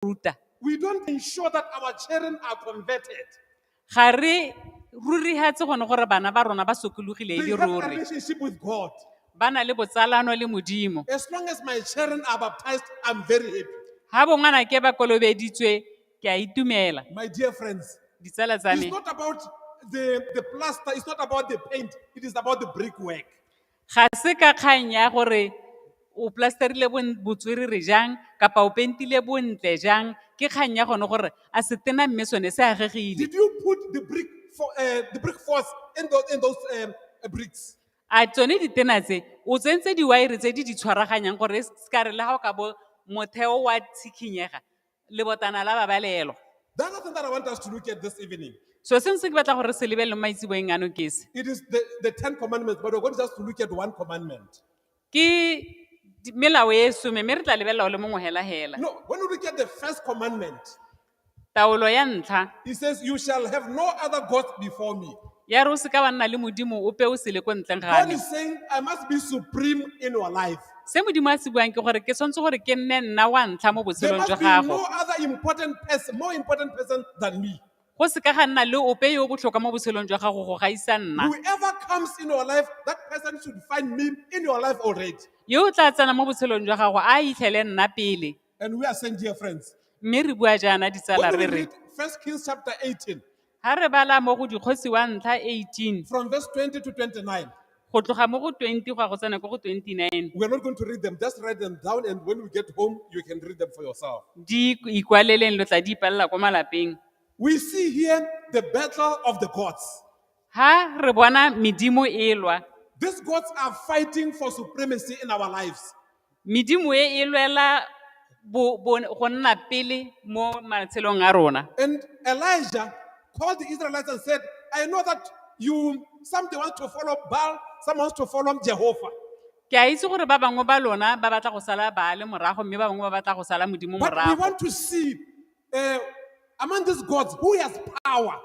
ruta. We don't ensure that our children are converted. Ga re rurihatse gone gore bana ba rona ba sokologile They le have a ruri. relationship with God. Ba na le botsalano le Modimo. As long as my children are baptized, I'm very happy. Ha bongwana ke ba kolobeditswe ke a itumela. My dear friends, Ditsala tsa it's me. not about the plaster, it's not about the paint, it is about the brickwork. Ga se ka kgang ya gore o plasterile botswerere jang kapa o pentile bontle jang, ke kgang ya gone gore a se tena mme sone se agegile. Did you put the brick force in those bricks? A tsone ditena tse o tsentse di-wire tse di tshwaraganyang gore ska re le ga o ka bo motheo wa tshikhinyega lebotana la babalelo. The other thing that I want us to look at this evening, So seng se ke batla gore se lebelele mo maitsiboeng ano ke se. it is the 10 commandments, but we're going just to look at one commandment. Ke melao e some mme re tla lebelela o le mongwe hela. No, when we look at the first commandment, Taolo ya ntlha it says, you shall have no other gods before me. ya re o se ka wa nna le modimo ope o se le ko ntleng ga God me. is saying, I must be supreme in your life. Se modimo a se buang ke gore ke tshwanetse gore ke nne nna wa ntlha mo There botshelong must jwa be gago. no other more important person than me. Go se ka ga nna le ope yo o botlhokwa mo botshelong jwa gago go gaisa nna. Whoever comes in your life, that person should find me in your life already. Yo o tla tsena mo botshelong jwa gago a itlhele nna pele. And we are saying, dear friends, Mme re bua jaana ditsala when we re re. read 1 Kings chapter 18, Ha re bala mo go Dikgosi wa ntlha 18 from verse 20 to 29, go tloga mo go 20 go ya go tsena ko go 29. we're not going to read them. Just write them down, and when we get home, you can read them for yourself. Di ikwaleleng lo tla di ipalela ko malapeng. We see here the battle of the gods. Ha re bona medimo e lwa, These gods are fighting for supremacy in our lives. medimo e lwela go nna pele mo matshelong a rona. And Elijah called the Israelites and said, I know that somebody wants to follow Baal, some wants to follow Jehovah. Ke a itse gore ba bangwe ba lona ba batla go sala Baale morago mme ba bangwe ba batla go sala modimo But we morago. want to see among these gods who has power.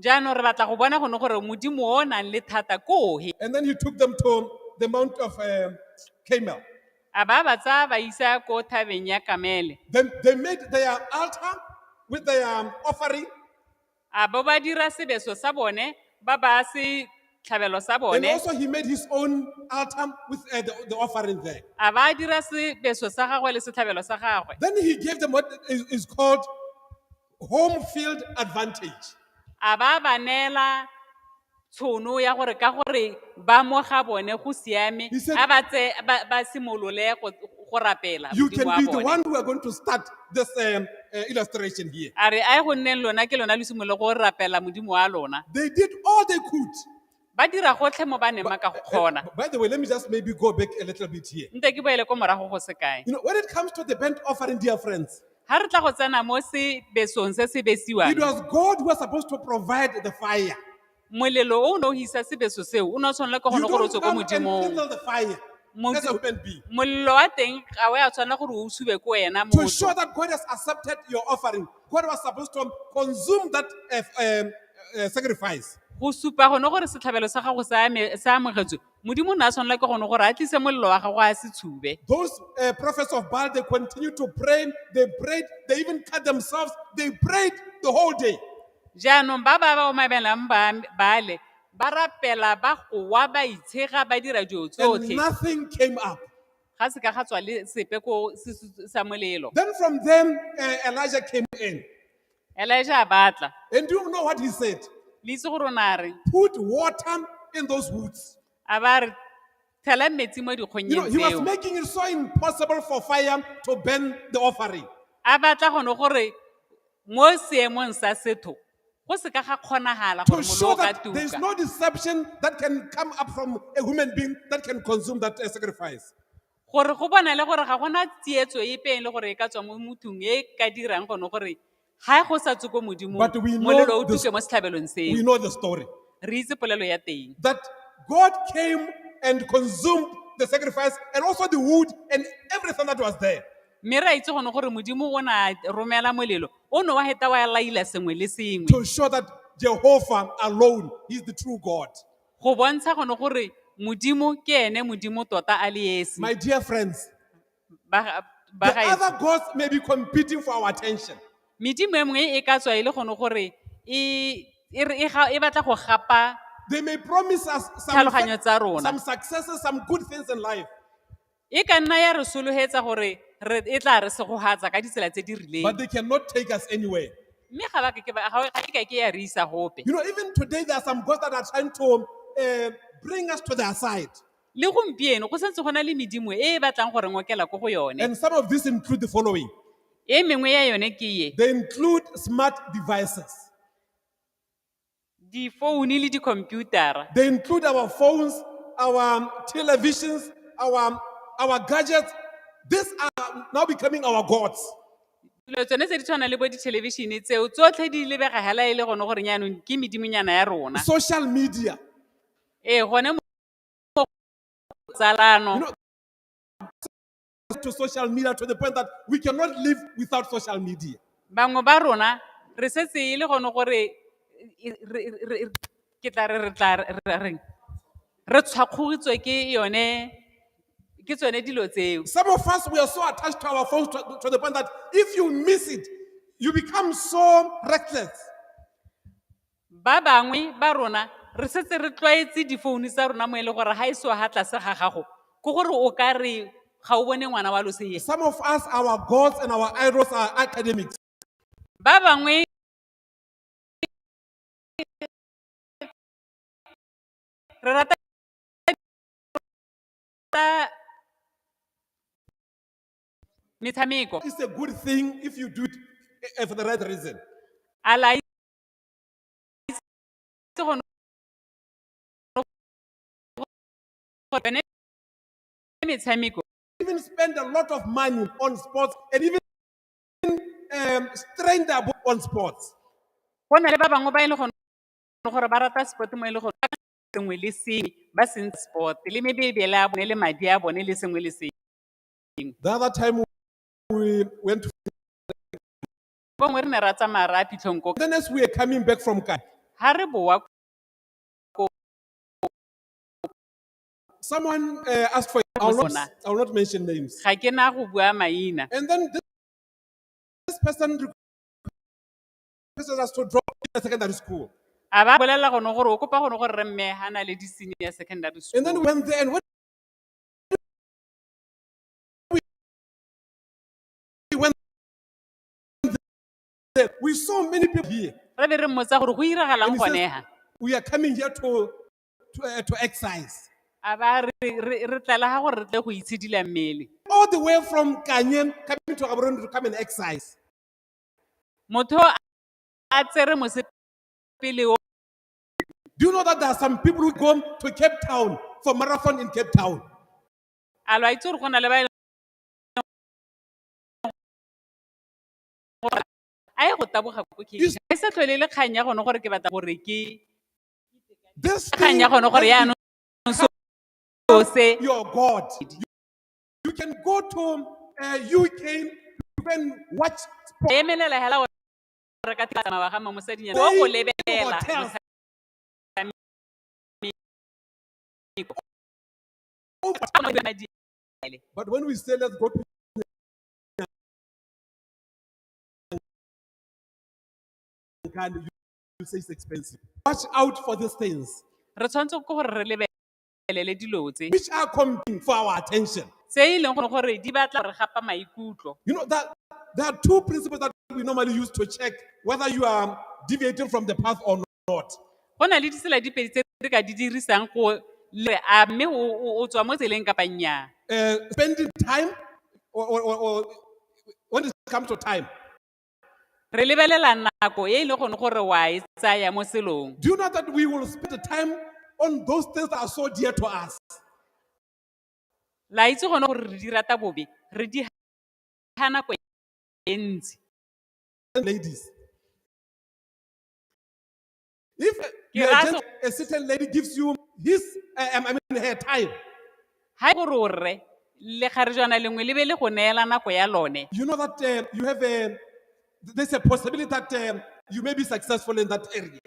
Jaanong re batla go bona gone gore modimo o nang le thata ko he. And then he took them to the Mount of Carmel. A ba ba tsaya ba isa ko thabeng ya Kamele. Then they made their altar with their offering. A ba ba dira sebeso sa bone ba ba se tlhabelo sa And bone. also he made his own altar with the offering there. A ba dira sebeso sa gagwe le setlhabelo sa gagwe. Then he gave them what is called home field advantage. A ba ba neela tshono ya gore ka gore ba mo ga bone go siame He said, a ba tse ba simolole go rapela You modimo can wa be the bone. one who are going to start this illustration here. A re a go nneng lona ke lona le simolole go rapela modimo wa lona. They did all they could. Ba dira gotlhe mo ba neng ba ka go kgona. By the way, let me just maybe go back a little bit here. Nte ke boele ko morago go se kae. You know, when it comes to the burnt offering, dear friends, Ha re tla go tsena mo sebesong se se besiwang. it was God who was supposed to provide the fire. Molelo o no hisa sebeso seo o no tshwanela go You gone gore o don't tswe ko come and modimong. kindle the fire as a human being. Molelo wa teng ga o ya tshwanela gore o sube ko wena To motho. show that God has accepted your offering, God was supposed to consume that sacrifice. Go supa gone gore setlhabelo sa gago sa amogetswe modimo o ne a tshwanela ke gone gore a tlise molelo wa gago a se tshube. Those prophets of Baal, they continued to pray. They prayed. They even cut themselves. They prayed the whole day. Jaanong ba ba omabelang Baale ba rapela ba goa ba itshega ba dira dilo And tsotlhe nothing came up. ga se ka ga tswa le sepe ko sa molelo. Then from them, Elijah came in. Elijah a batla And do you know what he said? le itse gore o na re Put water in those woods. a ba re tshela metsi mo You know, dikgonyeng he was tseo. making it so impossible for fire to burn the offering. A batla gone gore mo seemong sa setho go se ka ga kgonagala To gore show molelo o ka that there is tuka. no deception that can come up from a human being that can consume that sacrifice. Gore go bona le gore ga gona tsietso epe e le gore e ka tswa mo mothong e ka dirang gone gore ha go sa tswe ko modimong But we know molelo o this- tuke mo setlhabelong We seo. know the story. Re itse polelo ya teng. That God came and consumed the sacrifice and also the wood and everything that was there. Mme re a itse gone gore modimo o na romela molelo o ne wa heta wa laila sengwe le sengwe To show that Jehovah alone is the true God. go bontsha gone gore modimo ke ene modimo tota a le esi. My dear friends, The gaetsho. other gods may be competing for our attention. Medimo e mongwe e ka tswa e le gone gore e batla go gapa They may promise us tlhaloganyo tsa rona. some successes, some good things in life. E ka nna ya re sologetsa gore e tla re segogatsa ka ditsela tse di rileng. But they cannot take us anywhere. Mme ga e ka ke ya re isa gope. You know, even today there are some gods that are trying to bring us to their side. Le gompieno go santse go na le medimo e batlang gore ngokela ko go yone. And some of these include the following. E mengwe ya yone ke ye They include smart devices. difounu le dikhomputara. They include our phones, our televisions, our gadgets. These are now becoming our gods. Dilo tsone tse di tshwana le bo dithelebishene tseo tsotlhe di lebega hela e le gone gore yaanong ke medimonyana ya rona. Social media. Gone mo tsalano. You know, to social media to the point that we cannot live without social media. Bangwe ba rona re setse e le gone gore ke tla re tshwakgogitswe ke yone ke tsone dilo tseo. Some of us, we are so attached to our phones to the point that if you miss it, you become so reckless. Ba bangwe ba rona re setse re tlwaetse difounu tsa rona mo e le gore ga e sewa ga tlase ga gago ke gore o ka re ga o bone ngwana wa losea. Some of us, our gods and our idols are academics. Ba bangwe re rata metshameko. It's a good thing if you do it for the right reason. A la itse gone gore metshameko Even spend a lot of money on sports and even strain their book on sports. go na le ba bangwe ba e le gone gore ba rata sport mo e le gore sengwe le sengwe ba seng sport le mebebele a bone le madi a bone le sengwe le sengwe. The other time we went to, Bongwe re ne ra tsamaya ra phitlhong ko then as we were coming back from Kai, ha re boa someone asked for, I will not mention names. ga ke na go bua maina. And then this person requested us to drop in secondary school. A ba bolela gone gore o kopa gone gore re mme ha na le di-senior secondary school. And then we went there, and when we went there, we saw many people here. Re be re mmotsa gore go iragalang And he gone says, ha. we are coming here to exercise. A ba re tlela ga gore re tle go itshidila mmele. All the way from Kanyen coming to Gaborone to come and exercise. Motho a tsere mosepele o Do you know that there are some people who go to Cape Town for marathon in Cape Town? a lo a itse gore go na le ba e leng gore a ye go taboga ko Cape Town. E sa tlhole le kgang ya gone gore ke batla gore ke This kgang thing ya gone gore has yaanong so se your God. You can go to UK, you can watch sports. emelela hela gore ka tsamaya ga mosadinyana o go lebelela hotels. But when we say let's go to you say it's expensive. Watch out for these things re tshwanetse ke gore re lebelele dilo tse which are competing for our attention. tse e leng gore di batla gore gapa maikutlo. You know that there are two principles that we normally use to check whether you are deviating from the path or not. Go na le ditsela di pedi tse re ka di dirisang go le a mme o tswa mo tseleng kapa nnyaa. Spending time or when it comes to time. Re lebelela nako e le gone gore wa e tsaya mo selong. Do you know that we will spend the time on those things that are so dear to us? La itse gone gore re di rata bobe re di ha nako e ntsi. Ladies, if a certain lady gives you her time, Ha go re o rre le gare jana lengwe le be le go neela nako ya lone. you know that there's a possibility that you may be successful in that area.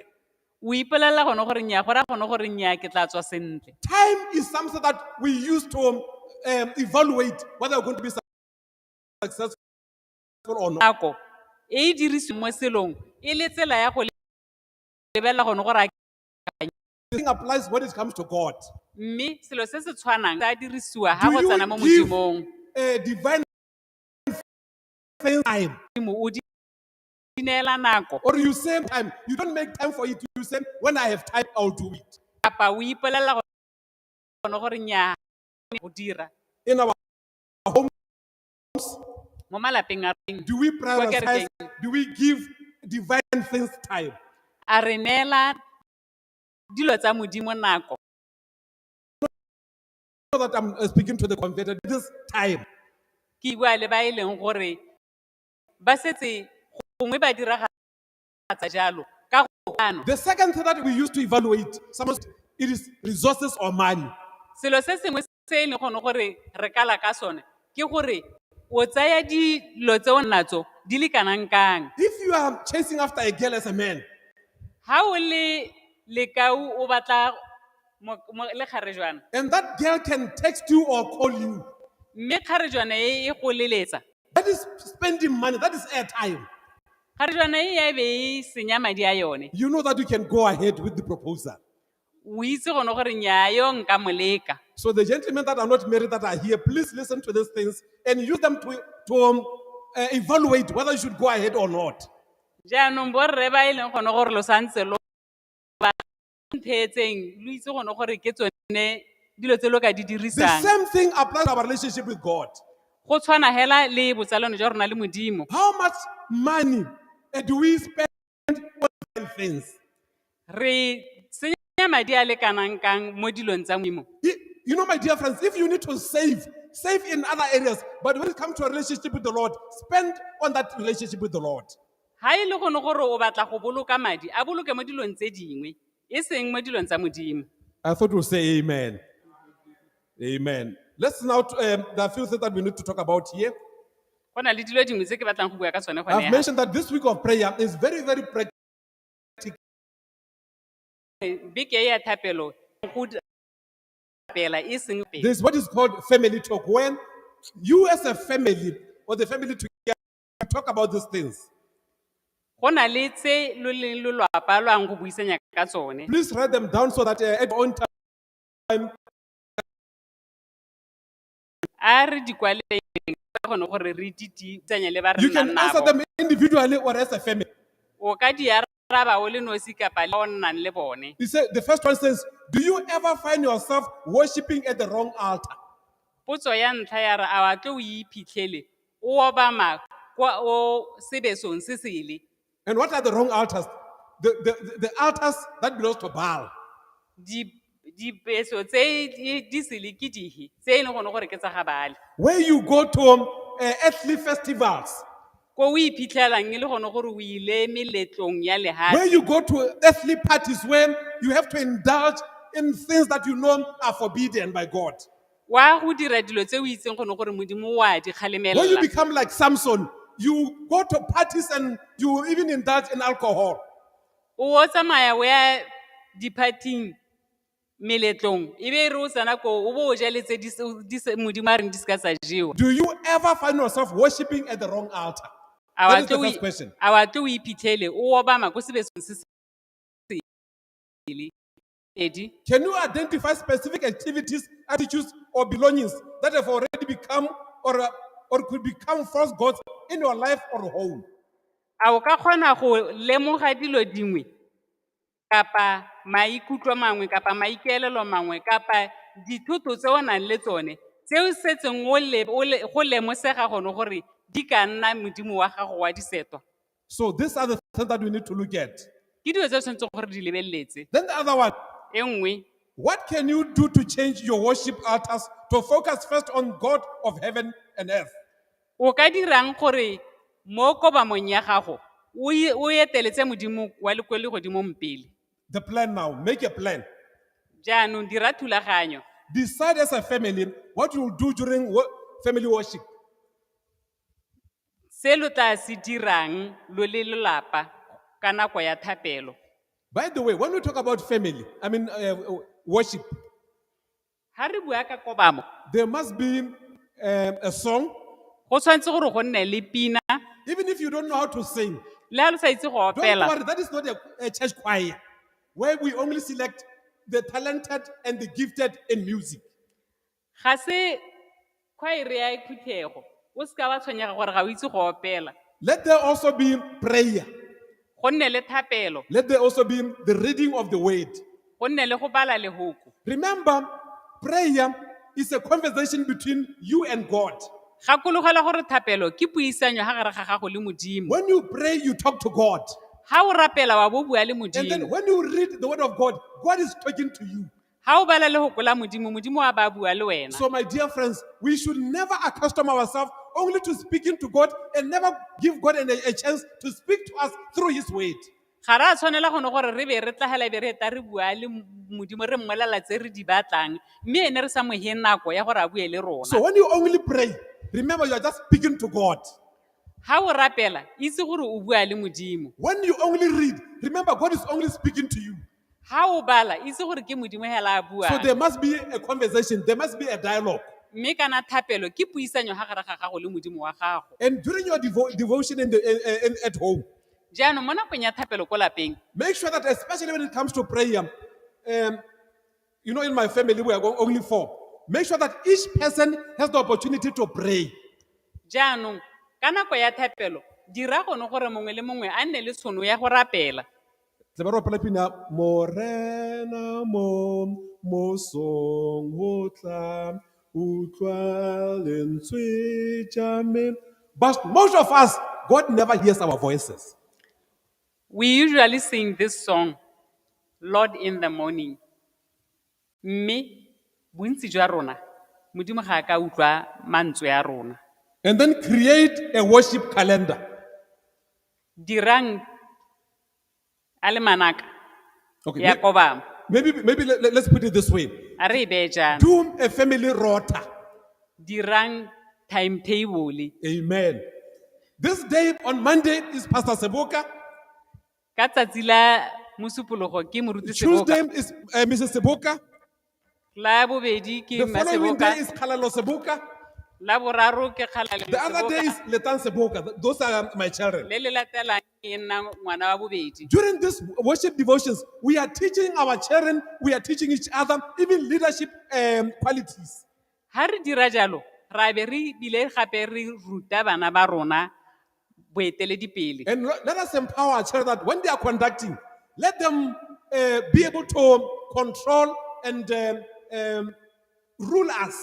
O ipolelela gone gore nnyaa gore a gone gore nnyaa ke tla tswa sentle. Time is something that we use to evaluate whether we're going to be successful or not. nako e dirisiwa mo selong e le tsela ya go lebelela gone gore The thing applies when it comes to God. mme selo se se tshwanang sa dirisiwa Do ha go you tsena mo give modimong a divine time? modimo o di neela nako Or you say time, you don't make time for it. You say, when I have time, I'll do it. kapa o ipolelela gone gore nnyaa go dira In our home, mo malapeng a reng do we Kwa prioritize? kerekeng. Do we give divine things time? a re neela dilo tsa modimo nako So that I'm speaking to the converted this time. ke bua le ba e leng gore ba setse gongwe ba diragatsa jalo ka go ano The second thing that we use to evaluate someone, it is resources or money. selo se sengwe se e leng gone gore re kala ka sone ke gore o tsaya dilo tse o natso di le kanang-kang If you are chasing after a girl as a man, ha o le lekau o batla le kgarejwana and that girl can text you or call you, mme kgarejwana e go leletsa that is spending money, that is airtime. kgarejwana e ya be e senya madi a yone You know that you can go ahead with the proposal. o itse gone gore nnyaa yo nka moleka So the gentlemen that are not married that are here, please listen to these things and use them to evaluate whether you should go ahead or not. jaanong borre ba e leng gone gore lo santse lo ba ntheetseng lo itse gone gore ke tsone dilo tse lo ka di The dirisang same thing applies to our relationship with God. go tshwana hela le botsalano jwa rona le modimo How much money do we spend on things? re senya madi a le kanang-kang mo dilong tsa modimo You know, my dear friends, if you need to save in other areas, but when it comes to a relationship with the Lord, spend on that relationship with the Lord. ha e le gone gore o batla go boloka madi a boloke mo dilong tse dingwe e seng mo dilong tsa modimo I thought we'll say amen. Amen. Let's now, there are a few things that we need to talk about here. go na le dilo dingwe tse ke batlang go bua ka tsone gone I've ya mentioned that this week of prayer is very, very practical. beke e ya thapelo go thapela e seng pele There's what is called family talk, when you as a family or the family together talk about these things. go na le tse lo leng lelwapa lwang go buisanya ka tsone Please write them down so that at your own time, a re di kwaleng gone gore re ditsanya le ba re you can nnang answer nabo them individually or as a family. o ka di araba o le nosi kapa le o nnang le bone He said, the first one says, do you ever find yourself worshiping at the wrong altar? potso ya ntlha ya re a wa tle o iphitlhele o obama kwa o sebesong se sele And what are the wrong altars? The altars that belongs to Baal. dipeso tse di sele ke dihe tse e leng gone gore ke tsa ga Baale Where you go to earthly festivals, ko o iphitlhelang e le gone gore o ile meletlong ya where lehatshe you go to earthly parties when you have to indulge in things that you know are forbidden by God. wa go dira dilo tse o itseng gone gore modimo wa di When you kgalemelela become like Samson, you go to parties and you even indulge in alcohol. o tsamaya o ya di-partying meletlong e be re o tsena ko o bo o ja le tse modimo a reng di seka tsa jewa Do you ever find yourself worshiping at the wrong altar? a That wa is the tle o first question. a wa tle o iphitlhele o obama ko sebesong se sele edi Can you identify specific activities, attitudes, or belongings that have already become or could become false gods in your life or home? a o ka kgona go lemoga dilo dingwe kapa maikutlo mangwe kapa maikaelelo mangwe kapa dithoto tse o nang le tsone tseo setseng go lemosega gone gore di ka nna modimo wa gago wa disetwa So these are the things that we need to look at. ke dilo tse o tshwanetseng gore di lebeletse Then the other one, e nngwe what can you do to change your worship altars to focus first on God of heaven and earth? o ka dirang gore mo kobamong ya gago o eteletse modimo wa lekwe le godimo mpele The plan now, make a plan. jaanong dira thulaganyo Decide as a family what you will do during family worship. se lo tla se dirang lo le lelapa ka nako ya thapelo By the way, when we talk about family, worship, ha re bua ka kobamo there must be a song, go go tshwanetse gore go nne le pina Even if you don't know how to sing, le ha le sa itse go don't opela worry, that is not a church choir where we only select the talented and the gifted in music. ga se khwaere ya Phuthego o se ka ba tshwenyega gore ga o itse go opela Let there also be prayer. go nne le thapelo Let there also be the reading of the word. go nne le go bala lehoko Remember, prayer is a conversation between you and God. gakologela gore thapelo ke puisanyo ga gare ga gago le modimo When you pray, you talk to God. ga o rapela wa bo bua le And then modimo when you read the word of God, God is talking to you. ga o bala lehoko la modimo modimo wa ba bua le wena So, my dear friends, we should never accustom ourselves only to speaking to God and never give God a chance to speak to us through His word. ga re a tshwanela gone gore re be re tlagela be re eta re bua le modimo re mmolela tse re di batlang mme ene re sa mohe nako ya gore a bue le rona So, when you only pray, remember you are just speaking to God. ga o rapela itse gore o bua le modimo When you only read, remember God is only speaking to you. ga o bala itse gore ke modimo hela a bua So, there must be a conversation, there must be a dialogue. mme kana thapelo ke puisanyo ga gare ga gago le modimo wa gago And during your devotion at home, jaanong mo nakong ya thapelo ko lapeng make sure that, especially when it comes to prayer, in my family, we are only 4. Make sure that each person has the opportunity to pray. jaanong ka nako ya thapelo dira gone gore mongwe le mongwe a nne le tšhono ya go rapela Se ba ropela pina, Morena mo mosong ho tla, utlwa lentswe tša me. But most of us, God never hears our voices. we usually sing this song Lord in the morning mme bontsi jwa rona modimo ga a ka utlwa mantswe ya rona And then create a worship calendar. dirang a le manaka Okay, ya kobamo maybe let's put it this way. a re e bee jaana Do a family rota. dirang timetable Amen. This day on Monday is Pastor Seboka. ka tsatsi la mosupologo ke moruti Tuesday Seboka is Mrs. Seboka. la bobedi ke The following day Maseboka is Kalalo Seboka. la boraro ke Kgalale The other day is Seboka Letan Seboka. Those are my children. le le latelang ke nna ngwana wa bobedi During this worship devotions, we are teaching our children, we are teaching each other, even leadership qualities. ha re dira jalo ra be re bile gape re ruta bana ba rona boeteledipele And let us empower our children that when they are conducting, let them be able to control and rule us.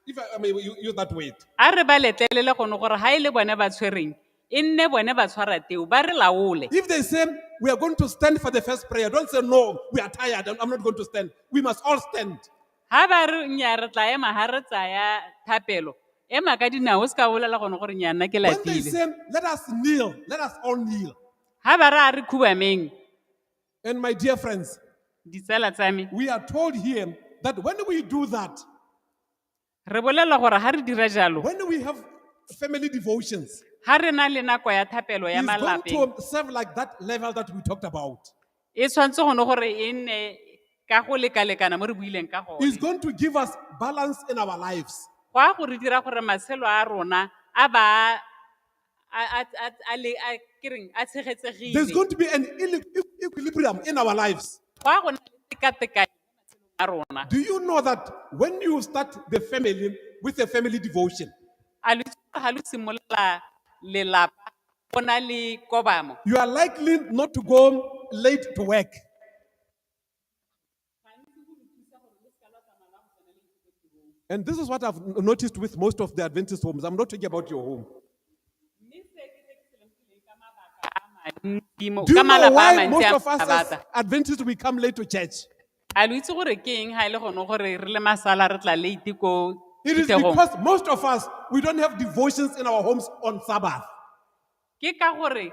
If I may use that word. a re ba letlelele gone gore ha e le bone ba tshwereng e nne bone ba tshwara teo ba re laole If they say we are going to stand for the first prayer, don't say no, we are tired, I'm not going to stand. We must all stand. ha ba re nya re tla ema ha re tsaya thapelo ema ka dinao o se ka bolela gone gore nya nna ke When they lapile say let us kneel, let us all kneel. ha ba re a re khubameng And my dear friends, ditsala tsa me we are told here that when we do that, re bolela gore ha re dira jalo when we have family devotions, ha re na le nako ya thapelo ya it's going malapeng to serve like that level that we talked about. e tshwantse gone gore e nne ka go lekalekana mo re buileng ka It's gone going to give us balance in our lives. go a go re dira gore matshelo a rona a ba kereng a There's tshegetsegile going to be an equilibrium in our lives. go a go nna le tekatekano mo matshelong a rona Do you know that when you start the family with a family devotion, a le ga lo simolola lelapa go na le kobamo you are likely not to go late to work. And this is what I've noticed with most of the Adventist homes. I'm not talking about your home. Do you know why most of us as Adventists we come late to church? a lo itse gore ke eng ga e le gone gore re le masala re tla late ko It is Phuthegong? because most of us we don't have devotions in our homes on Sabbath. ke ka gore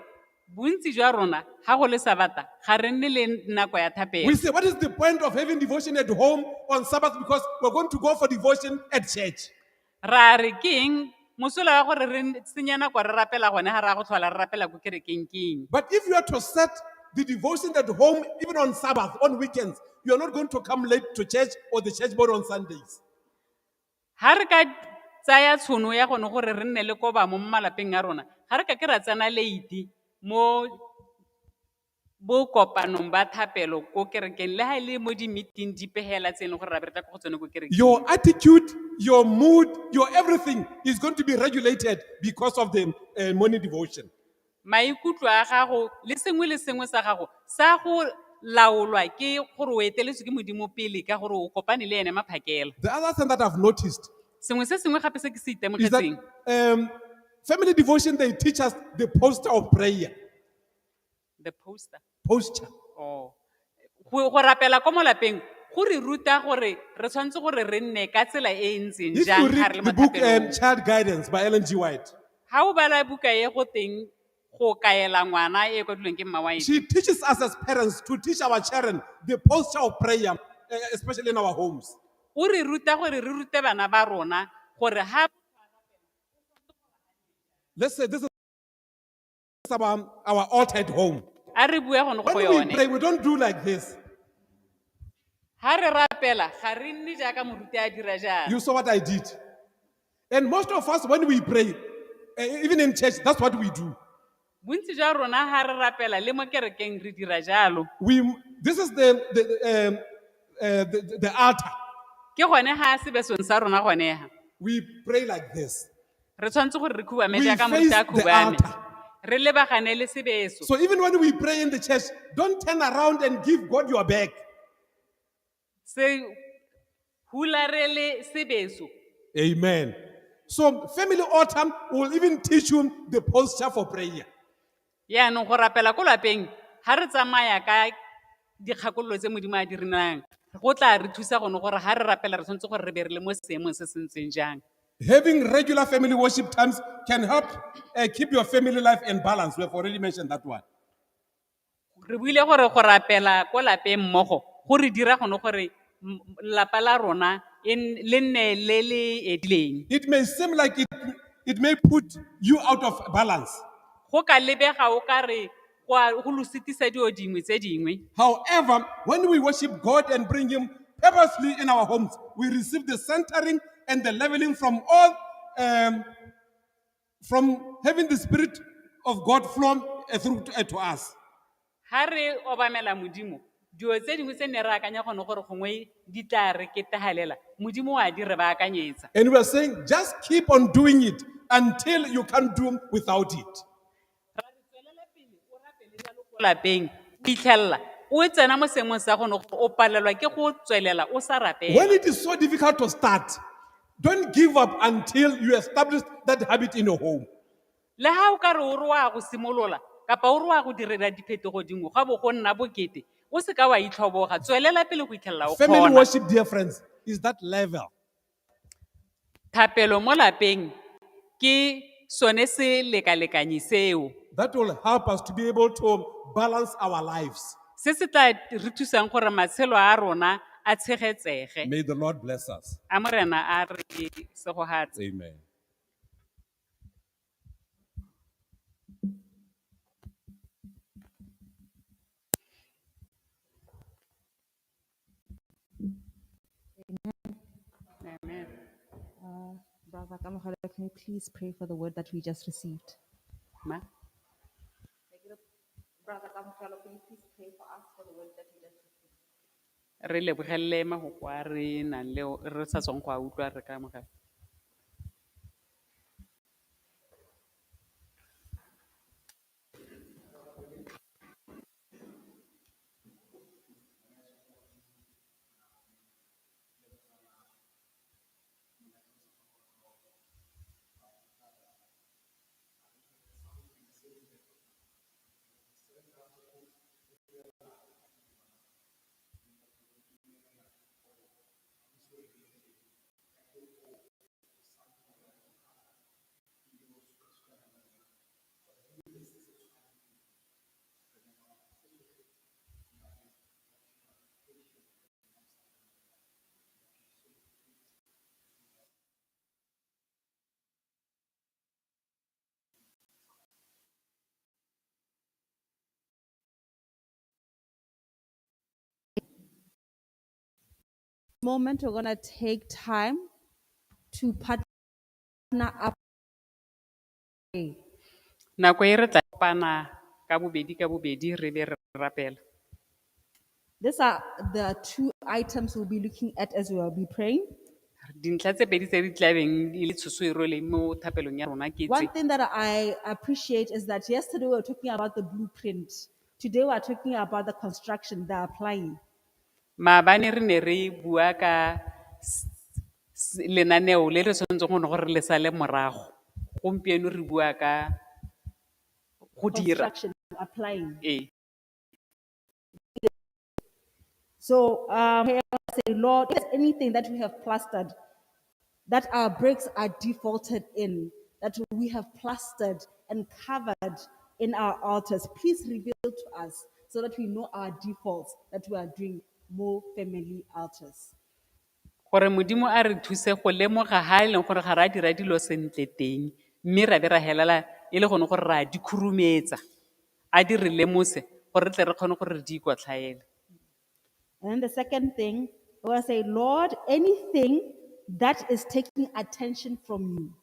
bontsi jwa rona ga go le sabata ga re nne le nako ya thapelo We say, what is the point of having devotion at home on Sabbath? Because we're going to go for devotion at church. ra re ke eng mosola wa gore re senya nako re rapela gone ga ra go tlhola re rapela ko kerekeng ke eng But if you are to set the devotion at home, even on Sabbath, on weekends, you are not going to come late to church or the church board on Sundays. ha re ka tsaya tshono ya gone gore re nne le koba mo malapeng a rona ga re ka ke ra tsena leiti mo bo kopanong ba thapelo ko kerekeng le ha e le mo di-meeting di pehela tse e leng gore ra bereka ko go tsone ko kerekeng. Your attitude, your mood, your everything is going to be regulated because of the morning devotion. Maikutlo a gago le sengwe sa gago sa go laolwa ke gore o eteletswe ke modimo pele ka gore o kopane le ene maphakela. The other thing that I've noticed Sengwe se sengwe gape se ke se is that itemogetseng family devotion, they teach us the posture of prayer. the poster Posture. oh go rapela ko mo lapeng go re ruta gore re tshwanetse gore re nne ka tsela e e ntseng If you jang ga re le read mo the book thapelong. Child Guidance by Ellen G. White, Ha o bala buka e go teng go kaela ngwana e kwadilweng ke mma wa she teaches us as parents to teach our children the posture of prayer, especially in our homes. o re ruta gore re rute bana ba rona gore ha Let's say this is our altar at home. a re bua gone go When we yone pray, we don't do like this. ha re rapela ga re nne jaaka moruti a dira jalo. You saw what I did. And most of us, when we pray, even in church, that's what we do. Bontsi jwa rona ha re rapela le mo kerekeng re dira jalo. This is the altar. Ke gone ha sebesong sa rona gone ha We pray like this. re tshwanetse gore re khubame We jaaka face moruti a the khubame altar. re lebagane le sebeso. So even when we pray in the church, don't turn around and give God your back. Se hula re le sebeso. Amen. So family altar will even teach you the posture for prayer. Yaanong go rapela ko lapeng ha re tsamaya ka dikgakololo tse modimo a di re nang go tla re thusa gone gore ha re rapela re tshwanetse gore re be re le mo seemong se se ntseng jang. Having regular family worship times can help keep your family life in balance. We have already mentioned that one. Re buile gore go rapela ko lapeng mmogo go re dira gone gore lapa la rona le nne le le edileng. It may seem like it may put you out of balance. Go ka lebega o ka re go lo sitisa dio dingwe tse dingwe. However, when we worship God and bring Him purposely in our homes, we receive the centering and the leveling from all, from having the Spirit of God flow through to us. Ha re obamela modimo dio tse dingwe tse ne re akanya gone gore gongwe di tla re ketagalela modimo wa di re ba akanyetsa. And we are saying, just keep on doing it until you can't do without it. Ra re tswelela pele o rapele jalo ko lapeng fitlhella o tsena mo seemong sa gone gore o palelwa ke go tswelela o sa rapela. When it is so difficult to start, don't give up until you establish that habit in your home. Le ha o ka re o re wa go simolola kapa o re wa go direla diphetogo dingwe ga bo go nna bokete o se ka wa itlhoboga tswelela pele go itlhella o Family kgona. worship, dear friends, is that level. Thapelo mo lapeng ke sone se lekalekanyi seo That will help us to be able to balance our lives. se se tla re thusang gore matshelo a rona a tshegetsege. May the Lord bless us. A morena a re segogatse. Amen. Amen. Brother Kamohalo, can you please pray for the word that we just received? Ma? Brother Kamohalo, can you please pray for us for the word that we just received? Re lebogelle magoko a re nang le re sa tswang go a utlwa re ka mogala. Moment, we're going to take time to up. Okay. nako e re tla kopana ka bobedi re be re rapela. These are the two items we'll be looking at as we will be praying. Dintlha tse pedi tse di tla beng e le tshoso e rwele mo thapelong ya rona ke One tse. thing that I appreciate is that yesterday we were talking about the blueprint. Today we are talking about the construction, the applying. Maabane re ne re bua ka lenaneo le re tshwanetseng go ne gore le sale morago. Gompieno re bua ka go dira. Construction, applying. Ee. So I say, Lord, if there's anything that we have plastered, that our bricks are defaulted in, that we have plastered and covered in our altars, please reveal to us so that we know our defaults, that we are doing more family altars. Gore modimo a re thuse go lemoga ha e leng gore ga ra dira dilo sentle teng mme ra be ra helela e le gone gore ra di khurumetsa a di re lemose gore re tle re kgone gore re di ikotlhaele. And then the second thing, I want to say, Lord, anything that is taking attention from you,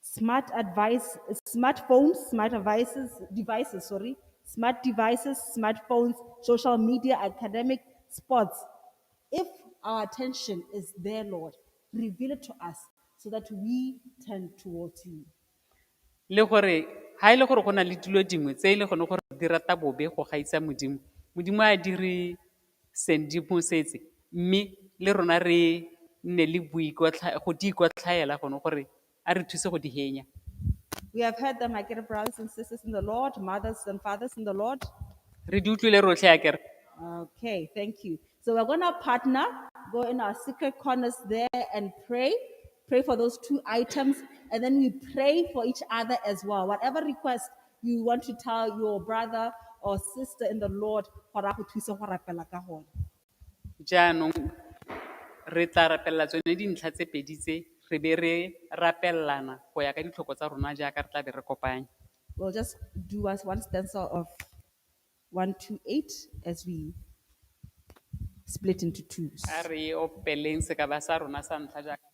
smart advice, smartphones, smart devices, smartphones, social media, academic, sports. If our attention is there, Lord, reveal it to us so that we turn towards you. Le gore ha e le gore go na le dilo dingwe tse e le gone gore di rata bobe go gaisa modimo modimo a di re sendimosetse mme le rona re nne le go di ikotlhaela gone gore a re thuse go di henya. We have heard them, my dear brothers and sisters in the Lord, mothers and fathers in the Lord. Re di utlwile rotlhe akere. Okay, thank you. So we're going to partner, go in our secret corners there and pray. Pray for those two items. And then we pray for each other as well. Whatever request you want to tell your brother or sister in the Lord, Jaanong re tla rapelela tsone dintlha tse pedi tse re be re rapellana go ya ka ditlhoko tsa rona jaaka re tla be re kopanya. we'll just do us one stanza of 128 as we split into twos. A re opeleng sekaba sa rona sa ntlha jaaka